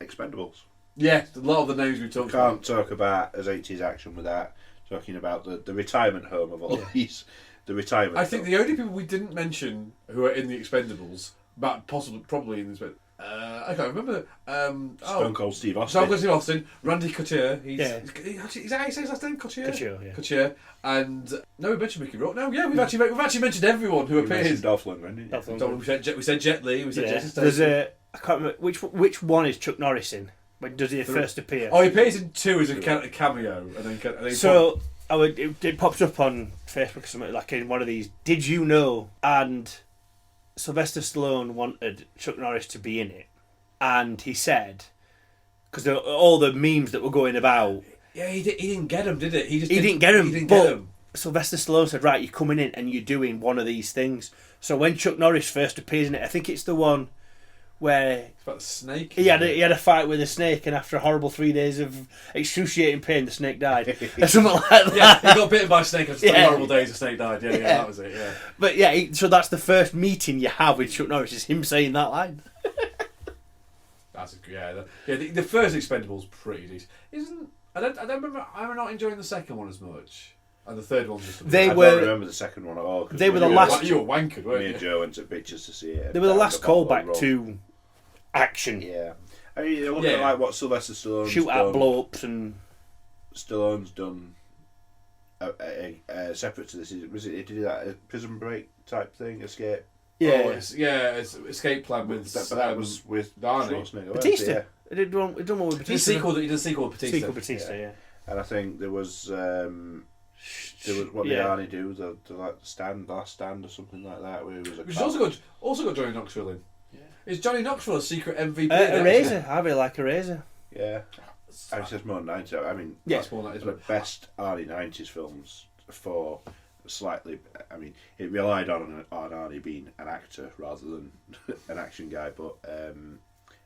Expendables. Yeah, a lot of the names we talked about. Can't talk about as 80s action without talking about the retirement home of all these. The retirement. I think the only people we didn't mention who are in the Expendables, but probably in the I can't remember. Stone Cold Steve Austin. Stone Cold Steve Austin, Randy Couture. He's Yeah. Is that how you say his last name? Couture. Couture, yeah. Couture. And no, we mentioned Mickey Rourke. No, yeah, we've actually mentioned everyone who You appears. mentioned Dolph Lundgren, didn't you? Dolph Lundgren. We said Jet Li. We said Yeah. Jason There's Statham. I can't remember which one is Chuck Norris in. When does he first appear? Oh, he appears in 2 as a cameo, and then So it pops up on Facebook or something like in one of these. Did you know? And Sylvester Stallone wanted Chuck Norris to be in it, and he said because all the memes that were going about. yeah, he didn't get him, did it? He Didn't get him. He didn't but get him. Sylvester Stallone said, "Right, you're coming in and you're doing one of these things." So when Chuck Norris first appears in it, I think it's the one where It's about the snake. he had a fight with a snake, and after a horrible 3 days of excruciating pain, the snake died, or something like that. Yeah, he got bitten by a snake after 3 Yeah. horrible days. The snake died. Yeah, that was it. Yeah. But yeah, so that's the first meeting you have with Chuck Norris, is him saying that line. The first Expendables pretty decent. I don't remember. I'm not enjoying the second one as much, and the third one's just. They I were- don't remember the second one at all. 'Cause they were the me last- You were wankered, Me weren't and you? Joe went to pictures to see it. They were the Down last the Bottle callback Road. to action. Yeah. I mean, you look Yeah. at like what Sylvester Stallone's Shoot done. at blow ups and Stallone's done separate to this. Was it? Did he do that a prison break type thing? Escape. Oh, it's escape plan with. That was with Arnie. Schwarzenegger. wasn't it? Batista. Yeah. He did one with He did a Batista. sequel. He did a sequel with Batista. Sequel Batista, yeah. And I think there was what did Yeah. Arnie do? The last stand or something like that, where he was a Which cop. has also got Johnny Knoxville in. Yeah. Is Johnny Knoxville a secret MVP? Eraser. I really like Eraser. Yeah. And it's just more 90s. I mean, Yeah. That's more like the best early 90s films for slightly. I mean, it relied on Arnie being an actor rather than an action guy, but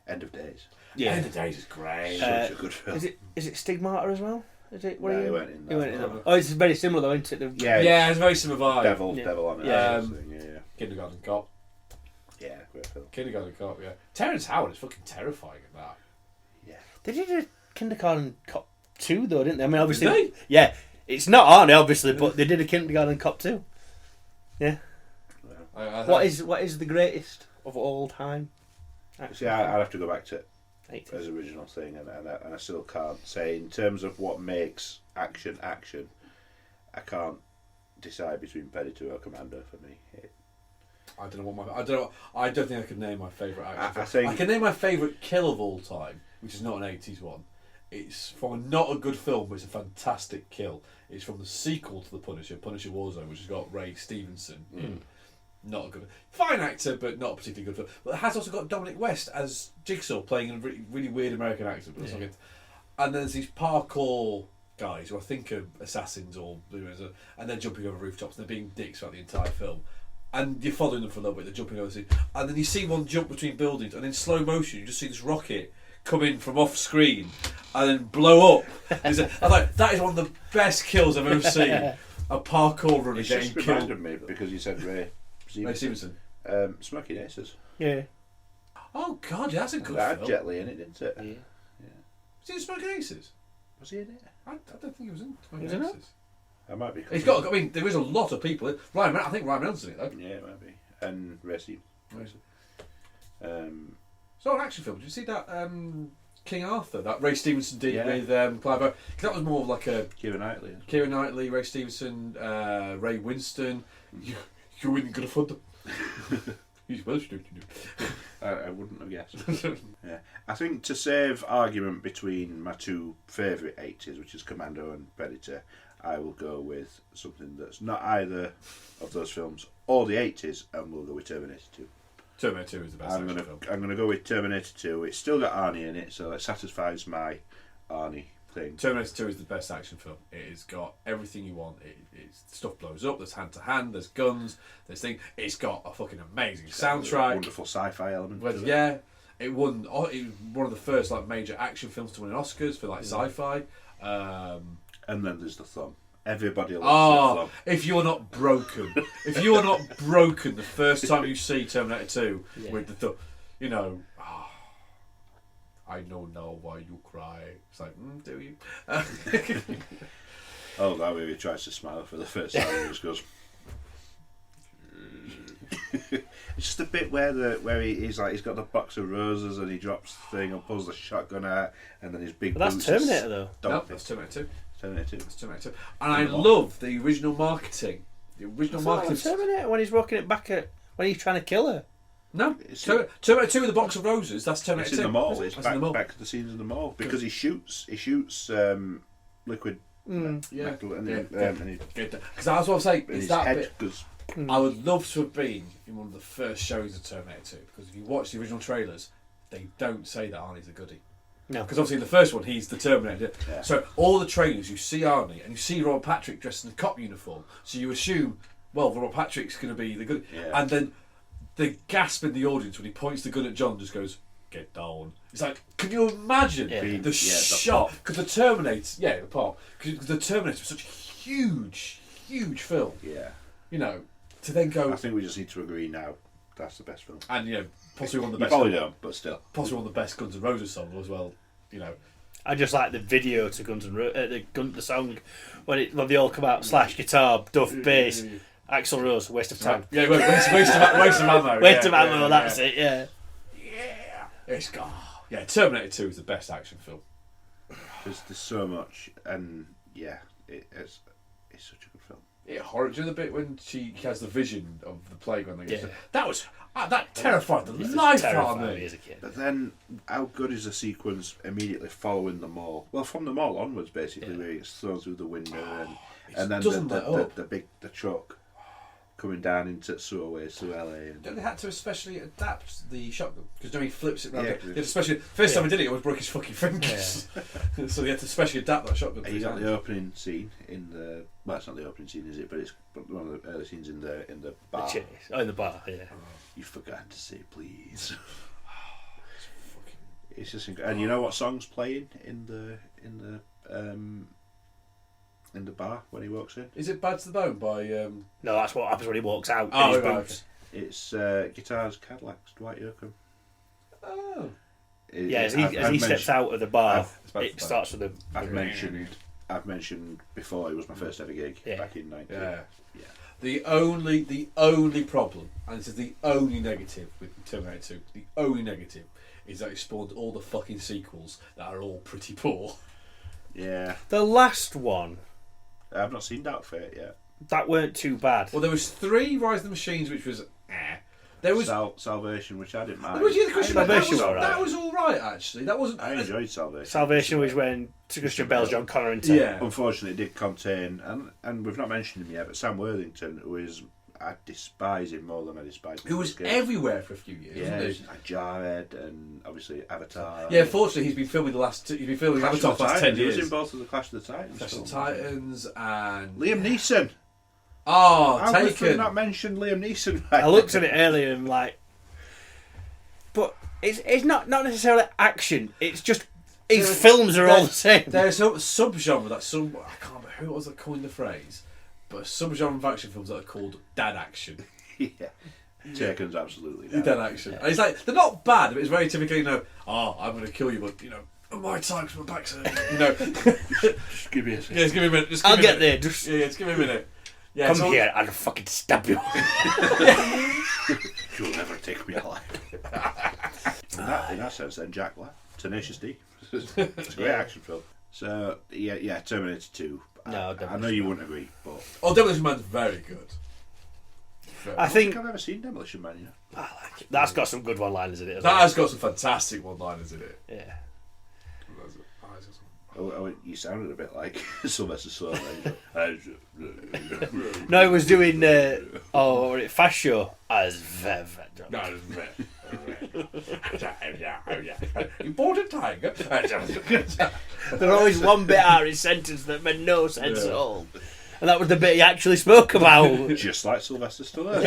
End of Days. Yeah. End of Days is great. Such a good film. Is it Stigmata as well? Is it? No, he weren't in that. He went in that one. Oh, it's very similar though, isn't it? Yeah, it's a very similar vibe. Devil on it. Yeah. Yeah. Kindergarten Cop. Yeah, great film. Kindergarten Cop, yeah. Terrence Howard is fucking terrifying in that. Yeah. They did a Kindergarten Cop 2 though, didn't they? I mean, obviously, Did yeah. It's not Arnie, obviously, but they did a Kindergarten Cop 2. Yeah. What is the greatest of all time? See, I'd have to go back to 80s. his original thing, and I still can't say in terms of what makes action. I can't decide between Predator or Commando for me. I don't think I could name my favourite action I film. think- I can name my favourite kill of all time, which is not an 80s one. It's from not a good film, but it's a fantastic kill. It's from the sequel to The Punisher, Punisher Warzone, which has got Ray Stevenson in. Not a good, fine actor, but not a particularly good film. But it has also got Dominic West as Jigsaw playing a really, really weird American accent. But it's not good. And then there's these parkour guys who I think are assassins or and they're jumping over rooftops and they're being dicks throughout the entire film. And you're following them for a little bit. They're jumping over, and then you see one jump between buildings, and in slow motion you just see this rocket come in from off screen and then blow up. I'm like, that is one of the best kills I've ever seen. A parkour runner It's getting just killed. reminded me because you said Ray Ray Stevenson. Smoking Aces. Yeah. Oh God, yeah, that's a good That had film. Jet Li in it, didn't it? Yeah. Was he in Smoking Aces? Was he in it? I don't think he was in Smoking Was he not? Aces. I might be. He's got. I mean, there is a lot of people. I think Ryan Reynolds is in it though. Yeah, it might be. And Ray Stevenson. So an action film. Did you see that King Arthur that Ray Stevenson did Yeah. with Clive Owen? 'Cause that was more of like a Keira Knightley. Keira Knightley, Ray Stevenson, Ray Winston. You ain't gonna fund them. He's well stupid. I wouldn't have guessed. Yeah, I think to save argument between my two favourite 80s, which is Commando and Predator, I will go with something that's not either of those films or the 80s, and we'll go with Terminator 2. Terminator 2 is the best I'm action film. gonna go with Terminator 2. It's still got Arnie in it, so it satisfies my Arnie thing. Terminator 2 is the best action film. It has got everything you want. Stuff blows up. There's hand to hand. There's guns. There's things. It's got a fucking amazing soundtrack. Wonderful sci-fi element. to it. Yeah, it won. It was one of the first like major action films to win Oscars for like sci-fi. And then there's the thumb. Everybody loves the thumb. If you're not broken, the first time you see Terminator 2 with the thumb, you know. I know now why you cry. It's like, do you? Oh, that way he tries to smile for the first time. He just goes. It's just a bit where he's like he's got the box of roses and he drops the thing and pulls the shotgun out and then his big. But that's Terminator though. No, that's Terminator 2. Terminator 2. That's Terminator 2. And I love the original marketing. Terminator when he's rocking it back at when he's trying to kill her. No, Terminator 2 with the box of roses. That's Terminator 2. It's in the mall. It's in the mall. back to the scenes in the mall because he shoots liquid metal and because that's what I'm saying. It's that head bit. goes. I would love to have been in one of the first shows of Terminator 2 because if you watch the original trailers, they don't say that Arnie's a goodie. No, because obviously in the first one he's the Terminator. Yeah. So all the trailers you see Arnie and you see Robert Patrick dressed in a cop uniform, so you assume, well, Robert Patrick's going to be the good. Yeah. And then the gasp in the audience when he points the gun at John just goes, "Get down." It's like, can you imagine the shot? Because the Terminator, the pop. Because the Terminator was such a huge film. Yeah. You know, to then go. I think we just need to agree now. That's the best film. And possibly one of the You best. probably don't, but still. Possibly one of the best Guns N' Roses songs as well. You know. I just like the video to Guns N' Roses, the song when they all come out, slash guitar, duff, bass, Axl Rose, waste of time. Yeah, waste of ammo. Waste of ammo. That's it. Yeah. Yeah. It's got. Yeah, Terminator 2 is the best action film. There's so much, and it's such a good film. It horror. Do you know the bit when she has the vision of the plague when they get that was that terrified the life out of me as a kid. But then, how good is the sequence immediately following the mall? Well, from the mall onwards, basically, where it's thrown through the window, and then the truck coming down into sewerways through LA. And they had to especially adapt the shotgun because he flips it round. Yeah, especially first time he did it, almost broke his fucking fingers. Yeah. So they had to specially adapt that shotgun. And you got the opening scene in the. Well, it's not the opening scene, is it? But it's one of the early scenes in the bar. In the bar, yeah. You forgot to say please. It's just incredible. And you know what song's playing in the bar when he walks in? Is it "Bad to the Bone" by? No, that's what happens when he walks out. Oh, in his right, boots. Okay. It's Guitars, Cadillacs, Dwight Yoakam. Oh. As he steps out of the bar, it starts with a. I've mentioned before it was my first ever gig back in 19. Yeah. The only problem, and this is the only negative with Terminator 2, the only negative is that it spawned all the fucking sequels that are all pretty poor. Yeah. The last one. I've not seen Dark Fate yet. That weren't too bad. Well, there was 3 Rise of the Machines, which was There was Salvation, which I didn't mind. That was all right, actually. That wasn't. I enjoyed Salvation. Salvation was when Christian Bale's John Connor in 10. Yeah. Unfortunately, it did contain, and we've not mentioned him yet, but Sam Worthington, who is, I despise him more than I despise him. Who was everywhere for a few years, wasn't he? Like Jarhead and obviously Avatar. Yeah, fortunately, he's been filming Avatar for the last 10 years. He was in both of the Clash of the Titans. Clash of the Titans and Liam Neeson. Oh, How Taken. could we not mention Liam Neeson? I looked at it earlier and but it's not necessarily action. It's just his films are all the same. There's a subgenre that I can't remember who it was that coined the phrase, but a subgenre of action films that are called dad action. Yeah. Taken's absolutely dad action. And it's like they're not bad, but it's very typically I'm going to kill you, but my time because my back's hurting. Just give me a second. Yeah, just give me a minute. I'll get there. Just give me a minute. Yeah, come here, I'll fucking stab you. You'll never take me alive. in that sense, then Jack Black, Tenacious D. It's a great action film. So Terminator 2. No, I know you wouldn't agree, but Demolition Man's very good. I think I've never seen Demolition Man. I like it. That's got some good one-liners in it. That has got some fantastic one-liners in it. Yeah. You sounded a bit like Sylvester Stallone. No, he was doing Fast Show as Vev. You bought a tiger. There's always one bit out of his sentence that made no sense at all. And that was the bit he actually spoke about. Just like Sylvester Stallone.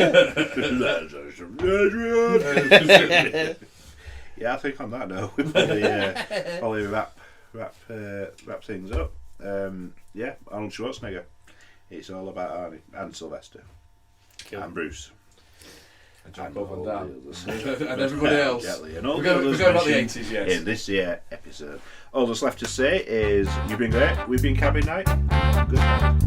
Yeah, I think on that note, we probably wrap things up. Yeah, Arnold Schwarzenegger. It's all about Arnie and Sylvester and Bruce. And John Bob Van Damme. And everybody else. And all We're going about the 80s, yes. In this episode. All that's left to say is, you've been great, we've been Cabin Night. Good night.